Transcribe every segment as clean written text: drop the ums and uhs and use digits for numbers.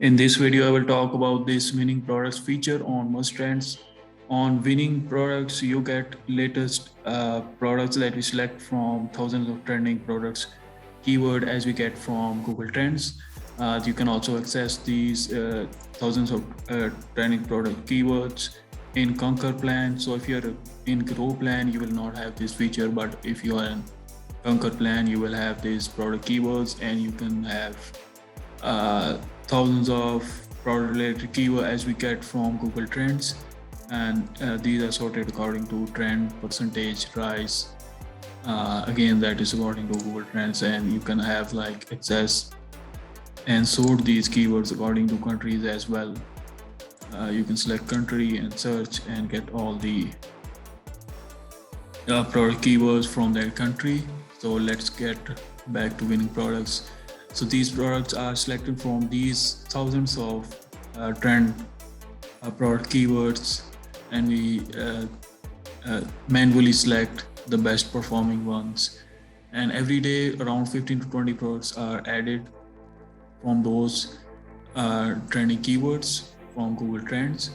In this video, I will talk about this winning products feature on Muztrends. On winning products, you get latest products that we select from thousands of trending products keyword as we get from Google Trends. You can also access these thousands of trending product keywords in Conquer plan. So if you're in Grow plan, you will not have this feature, but if you are in Conquer plan, you will have these product keywords and you can have uh, thousands of product related keyword as we get from Google Trends, and these are sorted according to trend percentage rise. Again, that is according to Google Trends, and you can have like access and sort these keywords according to countries as well. You can select country and search and get all the product keywords from that country. So let's get back to winning products. So these products are selected from these thousands of trend product keywords, and we manually select the best performing ones. And every day around 15 to 20 products are added from those trending keywords from Google Trends.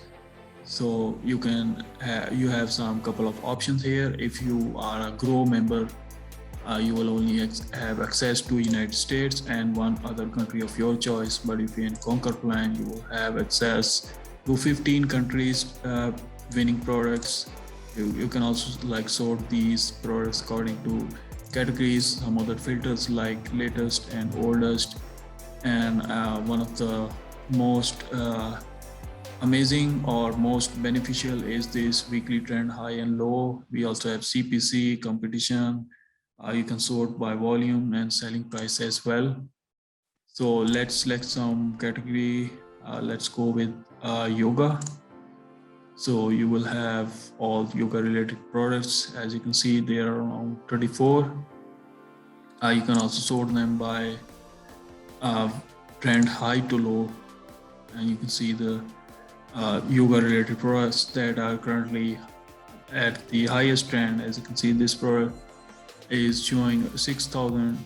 So you can you have some couple of options here. If you are a Grow member, you will only have access to United States and one other country of your choice. But if you're in Conquer plan, you will have access to 15 countries winning products. You can also like sort these products according to categories, some other filters like latest and oldest. And one of the most amazing or most beneficial is this weekly trend high and low. We also have CPC competition. You can sort by volume and selling price as well. So let's select some category. Let's go with yoga. So you will have all yoga related products. As you can see, there are around 34. You can also sort them by trend high to low, and you can see the yoga related products that are currently at the highest trend. As you can see, this product is showing 6,000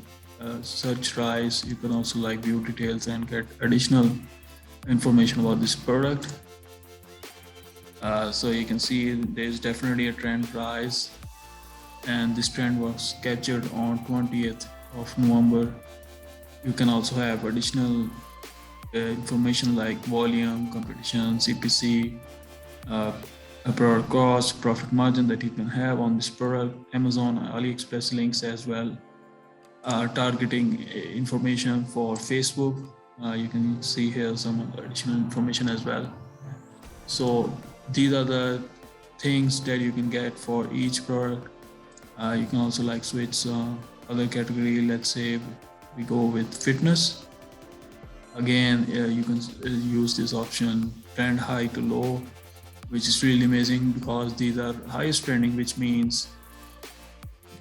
search rise. You can also like view details and get additional information about this product. So you can see there's definitely a trend rise, and this trend was captured on 20th of November. You can also have additional information like volume, competition, CPC, a product cost, profit margin that you can have on this product, Amazon, AliExpress links as well, targeting information for Facebook. You can see here some additional information as well. So these are the things that you can get for each product. You can also like switch other category. Let's say we go with fitness. Again, you can use this option trend high to low, which is really amazing because these are highest trending, which means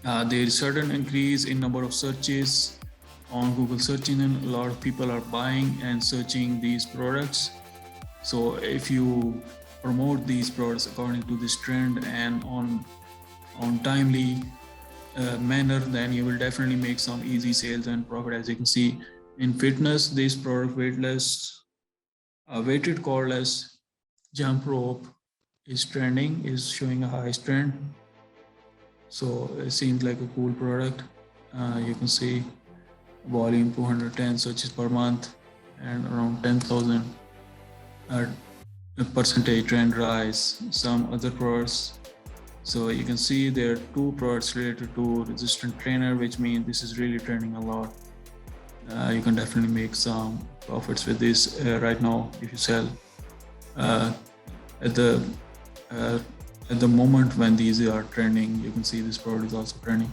there is certain increase in number of searches on Google search engine. A lot of people are buying and searching these products. So if you promote these products according to this trend and on timely manner, then you will definitely make some easy sales and profit. As you can see in fitness, this product weightless, weighted cordless jump rope is trending, is showing a highest trend. So it seems like a cool product. You can see volume 210 searches per month and around 10,000 percentage trend rise. Some other products. So you can see there are two products related to resistant trainer, which means this is really trending a lot. You can definitely make some profits with this right now if you sell at the moment when these are trending. You can see this product is also trending.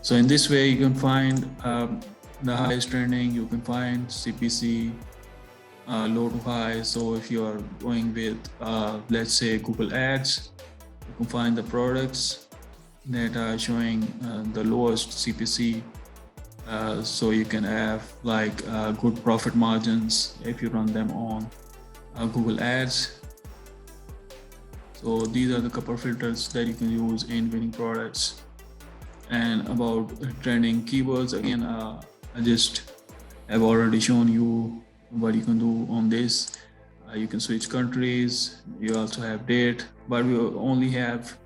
So in this way, you can find the highest trending. You can find CPC low to high. So if you are going with let's say Google Ads, you can find the products that are showing the lowest CPC. So you can have like good profit margins if you run them on Google Ads. So these are the couple of filters that you can use in winning products. And about trending keywords, again, I just have already shown you what you can do on this. You can switch countries. You also have date, but we only have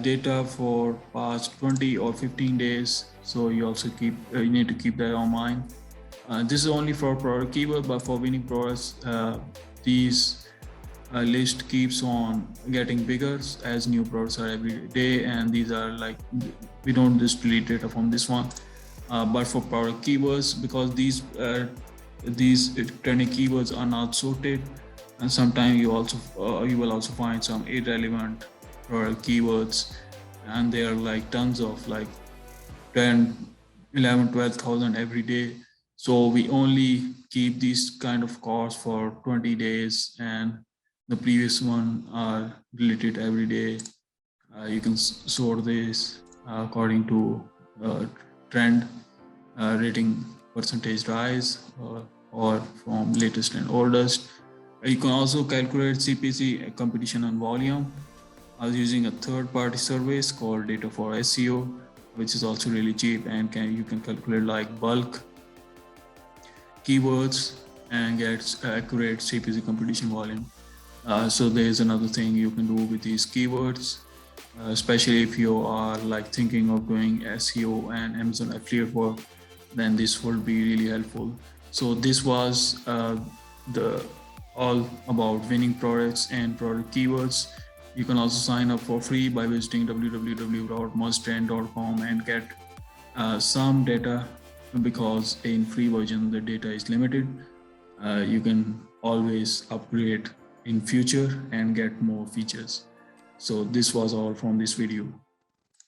data for past 20 or 15 days. So you also you need to keep that on mind. This is only for product keyword, but for winning products, these list keeps on getting bigger as new products are every day, and these are like, we don't just delete data from this one. But for product keywords, because these trending keywords are not sorted, and sometimes you will also find some irrelevant product keywords, and there are like tons of like 10, 11, 12,000 every day. So we only keep these kind of costs for 20 days, and the previous one are deleted every day. You can sort this according to trend, rating percentage rise, or from latest and oldest. You can also calculate CPC, competition and volume. I was using a third-party service called Data for SEO, which is also really cheap, and you can calculate like bulk keywords and get accurate CPC competition volume. So there's another thing you can do with these keywords, especially if you are like thinking of doing SEO and Amazon affiliate work, then this will be really helpful. So this was the all about winning products and product keywords. You can also sign up for free by visiting www.muztrends.com and get some data, because in free version the data is limited. You can always upgrade in future and get more features. So this was all from this video.